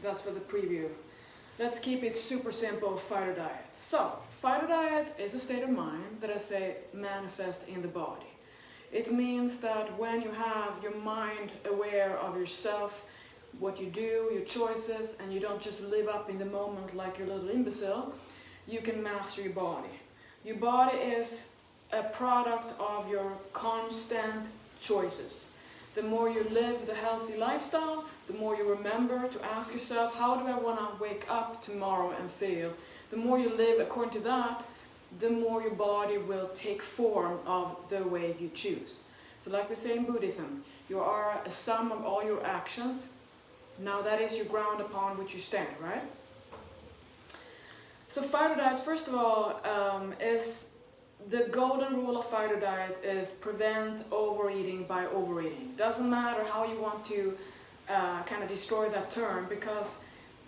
That's for the preview. Let's keep it super simple, Fighterdiet. So, Fighterdiet is a state of mind that I say manifest in the body. It means that when you have your mind aware of yourself, what you do, your choices, and you don't just live up in the moment like your little imbecile, you can master your body. Your body is a product of your constant choices. The more you live the healthy lifestyle, the more you remember to ask yourself, how do I want to wake up tomorrow and feel? The more you live according to that, the more your body will take form of the way you choose. So like they say in Buddhism, you are a sum of all your actions. Now that is your ground upon which you stand, right? So Fighterdiet, first of all, is the golden rule of Fighterdiet is prevent overeating by overeating. Doesn't matter how you want to kind of destroy that term, because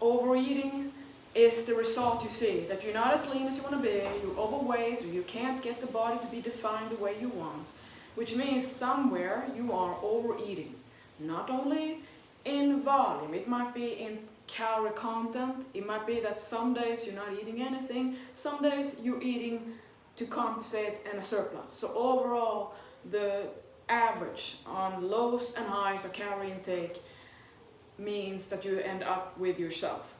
overeating is the result you see, that you're not as lean as you want to be, you're overweight, or you can't get the body to be defined the way you want, which means somewhere you are overeating. Not only in volume, it might be in calorie content, it might be that some days you're not eating anything, some days you're eating to compensate and a surplus. So overall, the average on lows and highs of calorie intake means that you end up with yourself.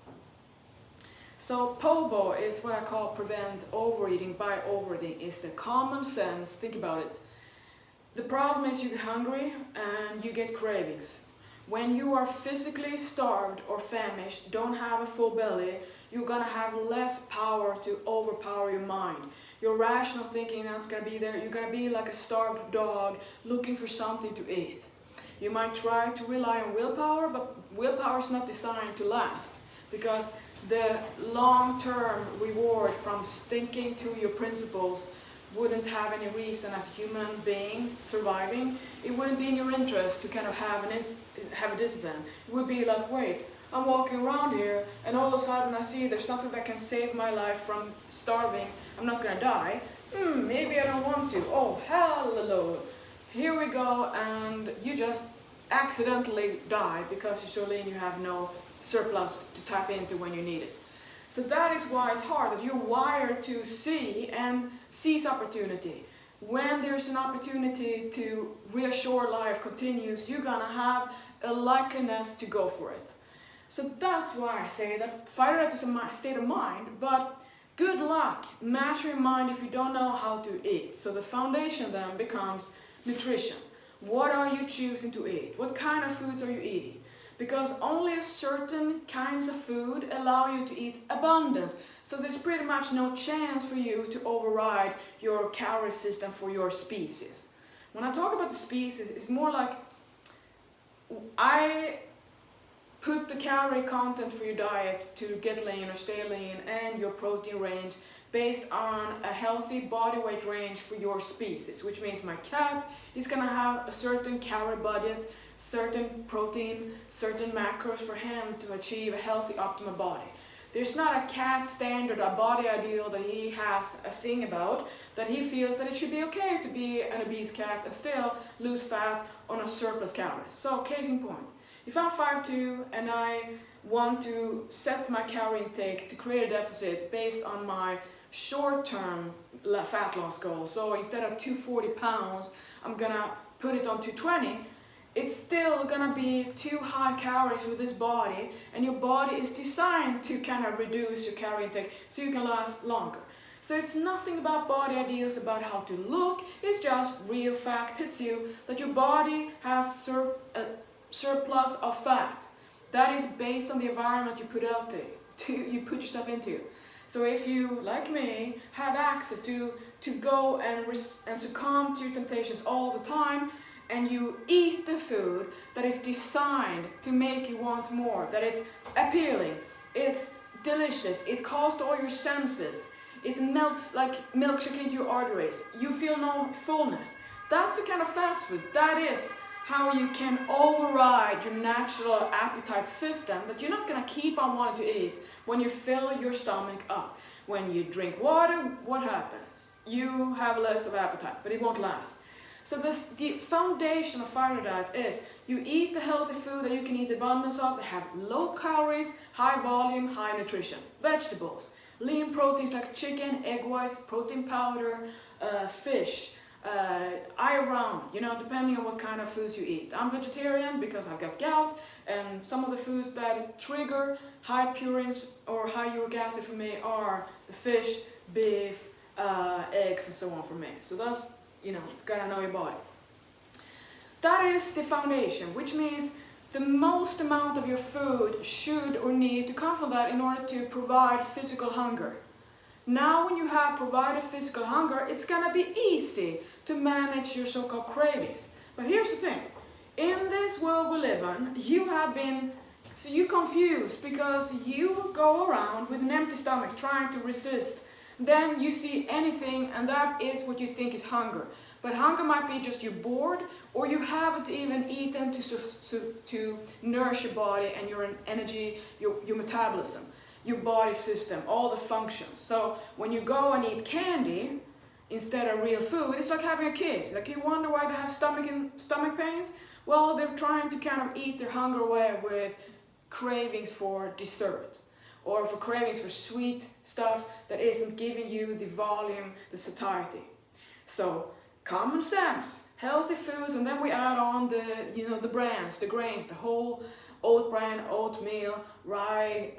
So POBO is what I call prevent overeating by overeating. It's the common sense, think about it. The problem is you get hungry and you get cravings. When you are physically starved or famished, don't have a full belly, you're gonna have less power to overpower your mind. Your rational thinking is not gonna be there. You're gonna be like a starved dog looking for something to eat. You might try to rely on willpower, but willpower is not designed to last, because the long-term reward from sticking to your principles wouldn't have any reason as a human being surviving. It wouldn't be in your interest to kind of have a discipline. It would be like, wait, I'm walking around here and all of a sudden I see there's something that can save my life from starving. I'm not gonna die. Maybe I don't want to. Oh, hello. Here we go, and you just accidentally die because you're so lean you have no surplus to tap into when you need it. So that is why it's hard, that you're wired to see and seize opportunity. When there's an opportunity to reassure life continues, you're gonna have a likeliness to go for it. So that's why I say that Fighterdiet is a state of mind, but good luck. Master your mind if you don't know how to eat. So the foundation then becomes nutrition. What are you choosing to eat? What kind of foods are you eating? Because only certain kinds of food allow you to eat abundance. So there's pretty much no chance for you to override your calorie system for your species. When I talk about the species, it's more like I put the calorie content for your diet to get lean or stay lean and your protein range based on a healthy body weight range for your species, which means my cat is gonna have a certain calorie budget, certain protein, certain macros for him to achieve a healthy optimal body. There's not a cat standard, a body ideal that he has a thing about, that he feels that it should be okay to be an obese cat and still lose fat on a surplus calories. So case in point, if I'm 5'2" and I want to set my calorie intake to create a deficit based on my short-term fat loss goal, so instead of 240 pounds, I'm gonna put it on 220, it's still gonna be too high calories for this body, and your body is designed to kind of reduce your calorie intake so you can last longer. So it's nothing about body ideals, about how to look, it's just real fact hits you that your body has a surplus of fat. That is based on the environment you put out there, you put yourself into. So if you, like me, have access to go and succumb to your temptations all the time, and you eat the food that is designed to make you want more, that it's appealing, it's delicious, it calls to all your senses, it melts like milkshake into your arteries, you feel no fullness. That's the kind of fast food. That is how you can override your natural appetite system, that you're not gonna keep on wanting to eat when you fill your stomach up. When you drink water, what happens? You have less of appetite, but it won't last. So the foundation of Fighterdiet is you eat the healthy food that you can eat abundance of, that have low calories, high volume, high nutrition. Vegetables, lean proteins like chicken, egg whites, protein powder, fish, year-round, depending on what kind of foods you eat. I'm vegetarian because I've got gout, and some of the foods that trigger high purines or high uric acid for me are the fish, beef, eggs, and so on for me. So that's, gotta know your body. That is the foundation, which means the most amount of your food should or need to come from that in order to provide physical hunger. Now when you have provided physical hunger, it's gonna be easy to manage your so-called cravings. But here's the thing, in this world we live in, you're confused because you go around with an empty stomach trying to resist. Then you see anything and that is what you think is hunger. But hunger might be just you're bored, or you haven't even eaten to nourish your body and your energy, your metabolism, your body system, all the functions. So when you go and eat candy instead of real food, it's like having a kid. Like you wonder why they have stomach pains? Well, they're trying to kind of eat their hunger away with cravings for dessert, or for cravings for sweet stuff that isn't giving you the volume, the satiety. So common sense, healthy foods, and then we add on the brands, the grains, the whole oat bran, oatmeal, rye,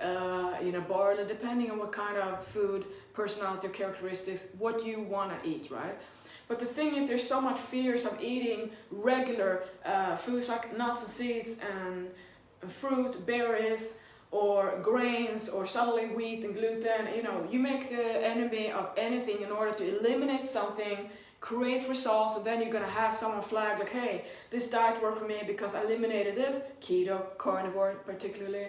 barley, depending on what kind of food, personality, or characteristics, what you want to eat, right? But the thing is, there's so much fears of eating regular foods like nuts and seeds and fruit, berries, or grains, or suddenly wheat and gluten. You make the enemy of anything in order to eliminate something, create results, and then you're gonna have someone flag like, hey, this diet worked for me because I eliminated this, keto, carnivore particularly,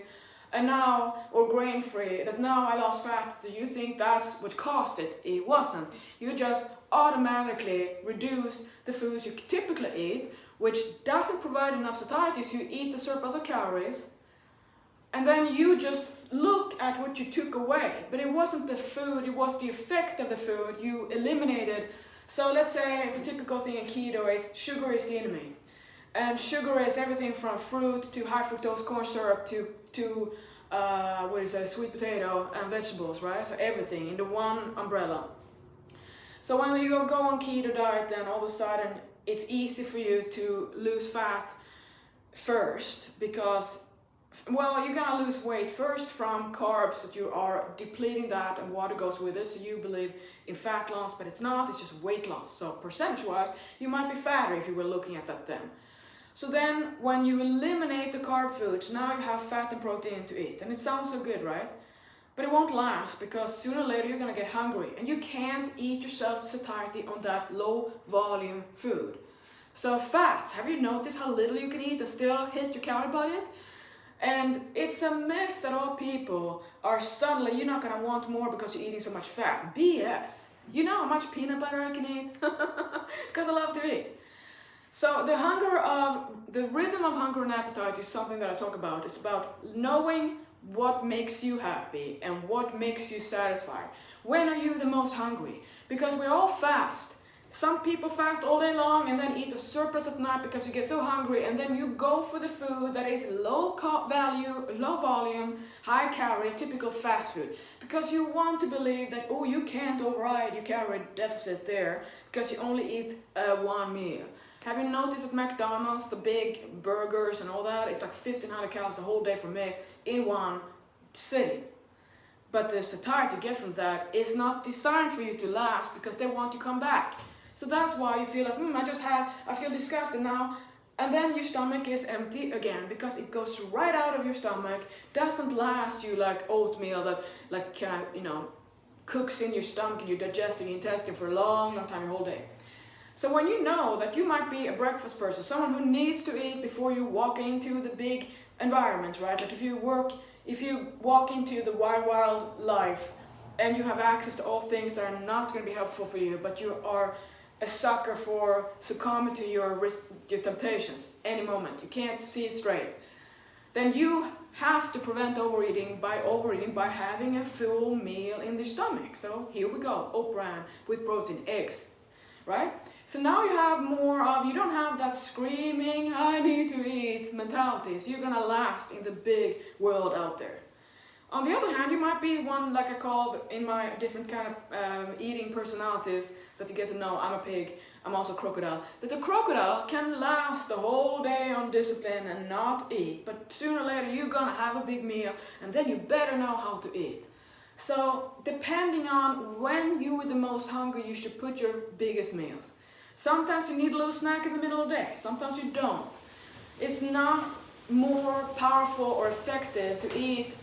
and now, or grain-free, that now I lost fat. Do you think that's what caused it? It wasn't. You just automatically reduced the foods you typically eat, which doesn't provide enough satiety, so you eat the surplus of calories, and then you just look at what you took away. But it wasn't the food, it was the effect of the food you eliminated. So let's say the typical thing in keto is sugar is the enemy. And sugar is everything from fruit to high fructose corn syrup to sweet potato and vegetables, right? So everything in the one umbrella. So when you go on keto diet, then all of a sudden it's easy for you to lose fat first, because you're gonna lose weight first from carbs, that you are depleting that and water goes with it. So you believe in fat loss, but it's not, it's just weight loss. So percentage wise, you might be fatter if you were looking at that then. So then when you eliminate the carb foods, now you have fat and protein to eat. And it sounds so good, right? But it won't last, because sooner or later you're gonna get hungry and you can't eat yourself to satiety on that low volume food. So fat, have you noticed how little you can eat and still hit your calorie budget? And it's a myth that all people are suddenly, you're not gonna want more because you're eating so much fat. BS. You know how much peanut butter I can eat? Because I love to eat. So the rhythm of hunger and appetite is something that I talk about. It's about knowing what makes you happy and what makes you satisfied. When are you the most hungry? Because we all fast. Some people fast all day long and then eat a surplus at night because you get so hungry, and then you go for the food that is low volume, high calorie, typical fast food. Because you want to believe that, you can't override your calorie deficit there because you only eat one meal. Have you noticed at McDonald's, the big burgers and all that, it's like 1,500 calories the whole day for me in one sitting. But the satiety you get from that is not designed for you to last, because they want you to come back. So that's why you feel like, I feel disgusted now. And then your stomach is empty again, because it goes right out of your stomach, doesn't last you like oatmeal that cooks in your stomach and your digestive intestine for a long, long time, your whole day. So when you know that you might be a breakfast person, someone who needs to eat before you walk into the big environment, right? Like if you walk into the wild life and you have access to all things that are not going to be helpful for you, but you are a sucker for succumbing to your temptations any moment, you can't see it straight, then you have to prevent overeating by having a full meal in the stomach. So here we go, oat bran with protein, eggs, right? So now you have more of, you don't have that screaming, I need to eat mentality. So you're gonna last in the big world out there. On the other hand, you might be one, like I call in my different kind of eating personalities that you get to know. I'm a pig, I'm also a crocodile. That the crocodile can last the whole day on discipline and not eat, but sooner or later you're gonna have a big meal and then you better know how to eat. So depending on when you are the most hungry, you should put your biggest meals. Sometimes you need a little snack in the middle of the day, sometimes you don't. It's not more powerful or effective to eat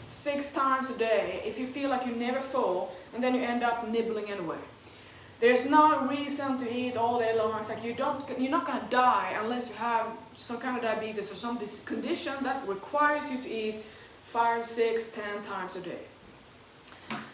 6 times a day if you feel like you're never full and then you end up nibbling anyway. There's no reason to eat all day long. It's like you're not going to die unless you have some kind of diabetes or some condition that requires you to eat 5, 6, 10 times a day.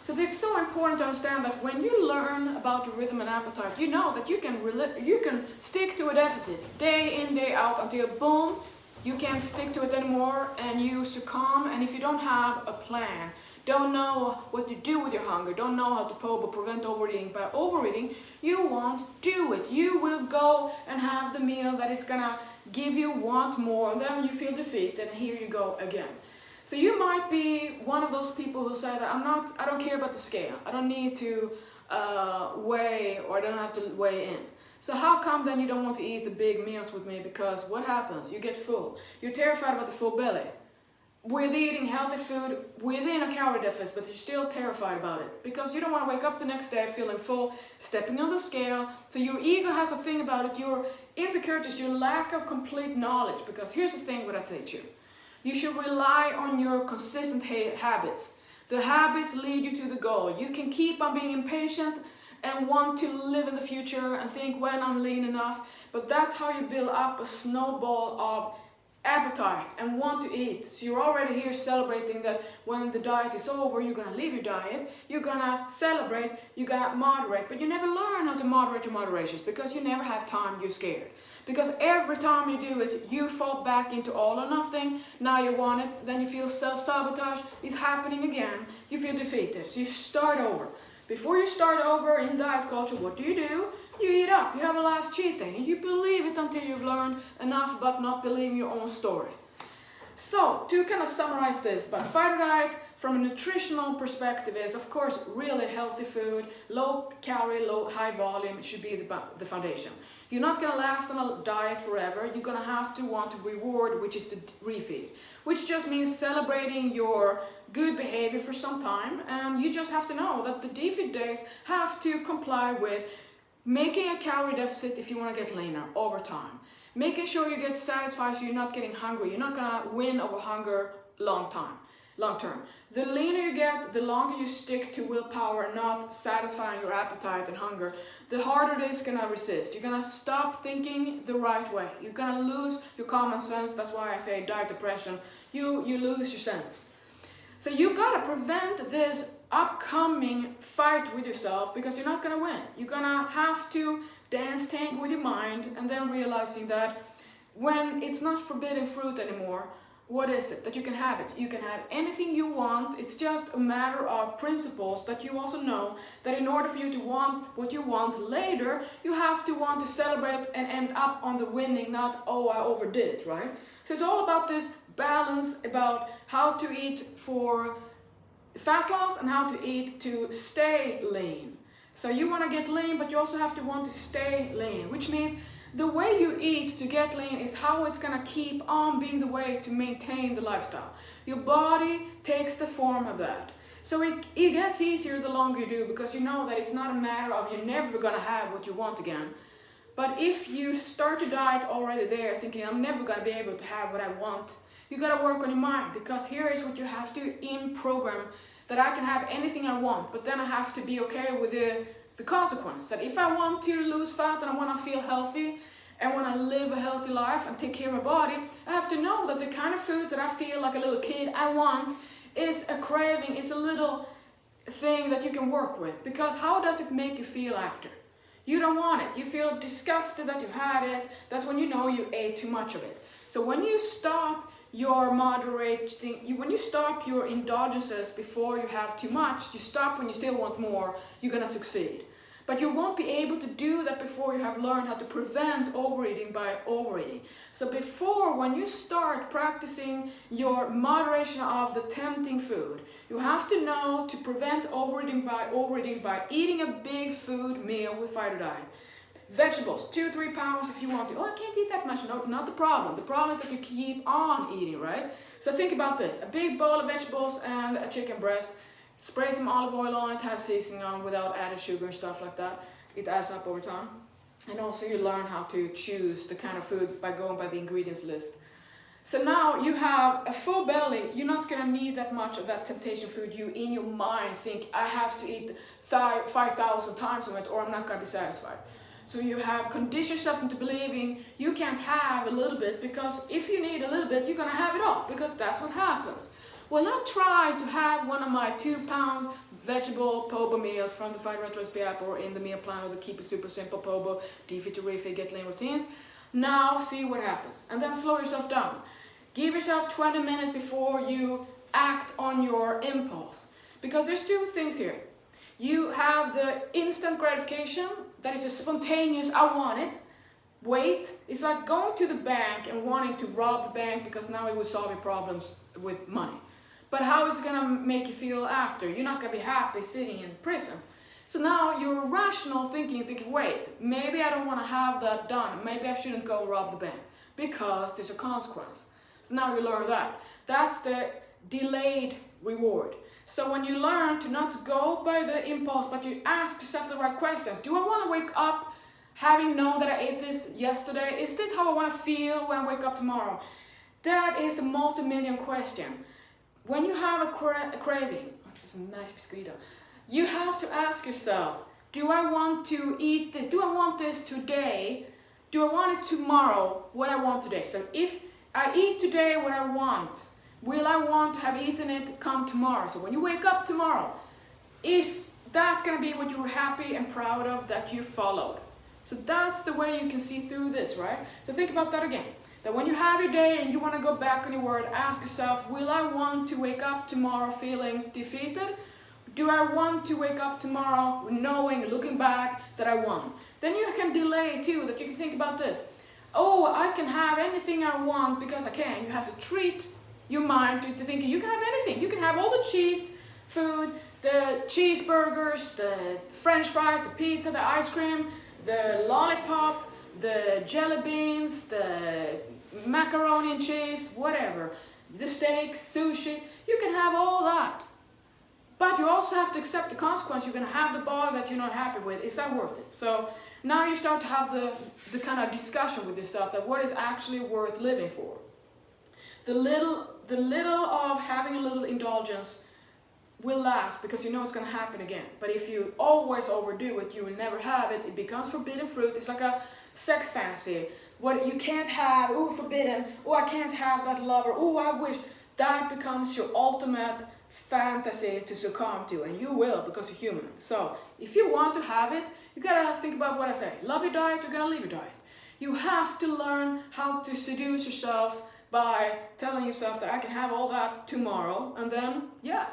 So it's so important to understand that when you learn about your rhythm and appetite, you know that you can stick to a deficit day in, day out until boom, you can't stick to it anymore and you succumb. And if you don't have a plan, don't know what to do with your hunger, don't know how to prevent overeating by overeating, you won't do it. You will go and have the meal that is gonna give you want more, and then you feel defeated and here you go again. So you might be one of those people who say that I don't care about the scale. I don't need to weigh, or I don't have to weigh in. So how come then you don't want to eat the big meals with me? Because what happens? You get full. You're terrified about the full belly. With eating healthy food within a calorie deficit, but you're still terrified about it. Because you don't want to wake up the next day feeling full, stepping on the scale. So your ego has a thing about it. Your insecurities, your lack of complete knowledge. Because here's the thing what I teach you. You should rely on your consistent habits. The habits lead you to the goal. You can keep on being impatient and want to live in the future and think when I'm lean enough, but that's how you build up a snowball of appetite and want to eat. So you're already here celebrating that when the diet is over, you're gonna leave your diet, you're gonna celebrate, you're gonna moderate, but you never learn how to moderate your moderations because you never have time, you're scared. Because every time you do it, you fall back into all or nothing. Now you want it, then you feel self-sabotage, it's happening again, you feel defeated. So you start over. Before you start over in diet culture, what do? You eat up, you have a last cheat day, and you believe it until you've learned enough about not believing your own story. So, to kind of summarize this, but Fighterdiet from a nutritional perspective is, of course, really healthy food, low calorie, high volume should be the foundation. You're not going to last on a diet forever. You're going to have to want to reward, which is the refeed, which just means celebrating your good behavior for some time. And you just have to know that the defeat days have to comply with making a calorie deficit if you want to get leaner over time. Making sure you get satisfied so you're not getting hungry. You're not going to win over hunger long term. The leaner you get, the longer you stick to willpower, not satisfying your appetite and hunger, the harder it is going to resist. You're going to stop thinking the right way. You're going to lose your common sense. That's why I say diet depression. You lose your senses. So you got to prevent this upcoming fight with yourself because you're not going to win. You're going to have to dance tank with your mind and then realizing that when it's not forbidden fruit anymore, what is it? That you can have it. You can have anything you want. It's just a matter of principles that you also know that in order for you to want what you want later, you have to want to celebrate and end up on the winning, not, oh, I overdid it, right? So it's all about this balance about how to eat for fat loss and how to eat to stay lean. So you want to get lean, but you also have to want to stay lean, which means the way you eat to get lean is how it's going to keep on being the way to maintain the lifestyle. Your body takes the form of that. So it gets easier the longer you do because you know that it's not a matter of you're never going to have what you want again. But if you start a diet already there thinking I'm never going to be able to have what I want, you got to work on your mind because here is what you have to in program, that I can have anything I want, but then I have to be okay with the consequence. That if I want to lose fat and I want to feel healthy and want to live a healthy life and take care of my body, I have to know that the kind of foods that I feel like a little kid I want is a craving, is a little thing that you can work with. Because how does it make you feel after? You don't want it. You feel disgusted that you had it. That's when you know you ate too much of it. So when you stop your when you stop your indulgences before you have too much, you stop when you still want more, you're gonna succeed. But you won't be able to do that before you have learned how to prevent overeating by overeating. So before, when you start practicing your moderation of the tempting food, you have to know to prevent overeating by eating a big food meal with Fighterdiet. Vegetables, 2-3 pounds if you want to. Oh, I can't eat that much. No, not the problem. The problem is that you keep on eating, right? So think about this. A big bowl of vegetables and a chicken breast. Spray some olive oil on it, have seasoning on without added sugar and stuff like that. It adds up over time. And also you learn how to choose the kind of food by going by the ingredients list. So now you have a full belly. You're not going to need that much of that temptation food. You in your mind think, I have to eat 5,000 times of it or I'm not going to be satisfied. So you have conditioned yourself into believing you can't have a little bit, because if you need a little bit, you're going to have it all, because that's what happens. Well, I try to have one of my 2-pound vegetable pobo meals from the Fighterdiet recipe app or in the meal plan or the Keep It Super Simple pobo, defeat to refeed, get lean routines. Now see what happens. And then slow yourself down. Give yourself 20 minutes before you act on your impulse. Because there's 2 things here. You have the instant gratification, that is a spontaneous, I want it. Wait, it's like going to the bank and wanting to rob the bank because now it will solve your problems with money. But how is it going to make you feel after? You're not going to be happy sitting in prison. So now you're rational thinking, wait, maybe I don't want to have that done. Maybe I shouldn't go rob the bank because there's a consequence. So now you learn that. That's the delayed reward. So when you learn to not go by the impulse, but you ask yourself the right questions. Do I want to wake up having known that I ate this yesterday? Is this how I want to feel when I wake up tomorrow? That is the multi-million question. When you have a craving, this is a nice mosquito, you have to ask yourself, do I want to eat this? Do I want this today? Do I want it tomorrow? What I want today? So if I eat today what I want, will I want to have eaten it come tomorrow? So when you wake up tomorrow, is that going to be what you're happy and proud of that you followed? So that's the way you can see through this, right? So think about that again. That when you have your day and you want to go back on your word, ask yourself, will I want to wake up tomorrow feeling defeated? Do I want to wake up tomorrow knowing, looking back, that I won? Then you can delay too, that you can think about this. Oh, I can have anything I want because I can. You have to treat your mind to thinking you can have anything. You can have all the cheap food, the cheeseburgers, the French fries, the pizza, the ice cream, the lollipop, the jelly beans, the macaroni and cheese, whatever, the steaks, sushi. You can have all that. But you also have to accept the consequence. You're going to have the body that you're not happy with. Is that worth it? So now you start to have the kind of discussion with yourself that what is actually worth living for. The little of having a little indulgence will last because you know it's going to happen again. But if you always overdo it, you will never have it. It becomes forbidden fruit. It's like a sex fantasy. What you can't have, oh, forbidden, oh, I can't have that lover, oh, I wish. That becomes your ultimate fantasy to succumb to, and you will because you're human. So if you want to have it, you gotta think about what I say. Love your diet, you're gonna leave your diet. You have to learn how to seduce yourself by telling yourself that I can have all that tomorrow, and then, yeah,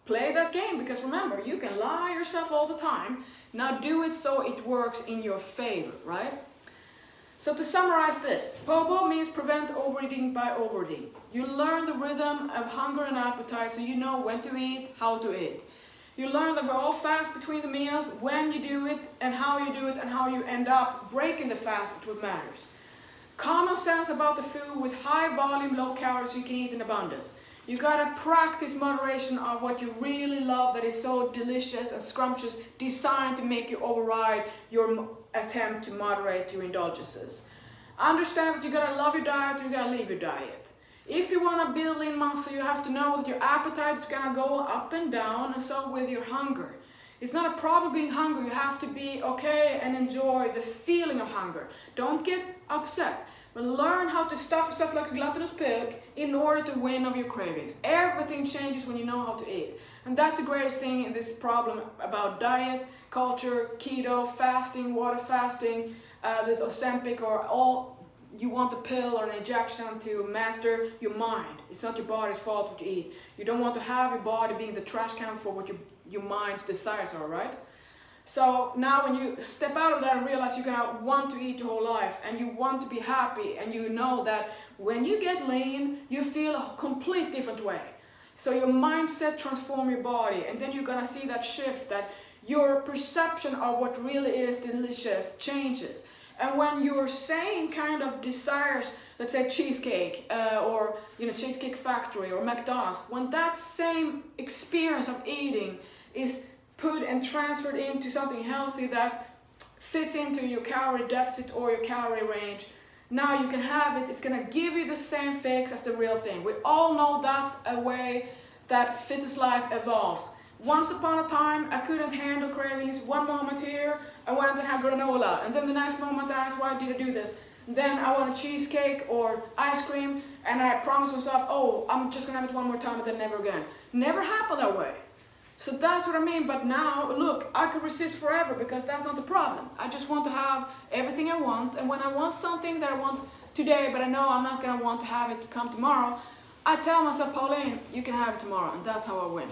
play that game, because remember, you can lie yourself all the time. Now do it so it works in your favor, right? So to summarize this, POBO means prevent overeating by overeating. You learn the rhythm of hunger and appetite so you know when to eat, how to eat. You learn that we're all fast between the meals, when you do it, and how you do it, and how you end up breaking the fast is what matters. Common sense about the food with high volume, low calories so you can eat in abundance. You gotta practice moderation of what you really love that is so delicious and scrumptious, designed to make you override your attempt to moderate your indulgences. Understand that you gotta love your diet or you gotta leave your diet. If you wanna build lean muscle, you have to know that your appetite is gonna go up and down, and so with your hunger. It's not a problem being hungry. You have to be okay and enjoy the feeling of hunger. Don't get upset. But learn how to stuff yourself like a gluttonous pig in order to win over your cravings. Everything changes when you know how to eat. And that's the greatest thing in this problem about diet, culture, keto, fasting, water fasting, this Ozempic, or all you want a pill or an injection to master your mind. It's not your body's fault what you eat. You don't want to have your body being the trash can for what your mind's desires are, right? So now when you step out of that and realize you're gonna want to eat your whole life and you want to be happy, and you know that when you get lean, you feel a complete different way. So your mindset transforms your body, and then you're gonna see that shift, that your perception of what really is delicious changes. And when your same kind of desires, let's say cheesecake, or Cheesecake Factory or McDonald's, when that same experience of eating is put and transferred into something healthy that fits into your calorie deficit or your calorie range, now you can have it. It's gonna give you the same fix as the real thing. We all know that's a way that fitness life evolves. Once upon a time, I couldn't handle cravings. One moment here, I went and had granola, and then the next moment I asked, why did I do this? Then I want a cheesecake or ice cream, and I promised myself, oh, I'm just gonna have it one more time and then never again. Never happened that way. So that's what I mean. But now, look, I could resist forever because that's not the problem. I just want to have everything I want, and when I want something that I want today, but I know I'm not gonna want to have it to come tomorrow, I tell myself, Pauline, you can have it tomorrow, and that's how I win.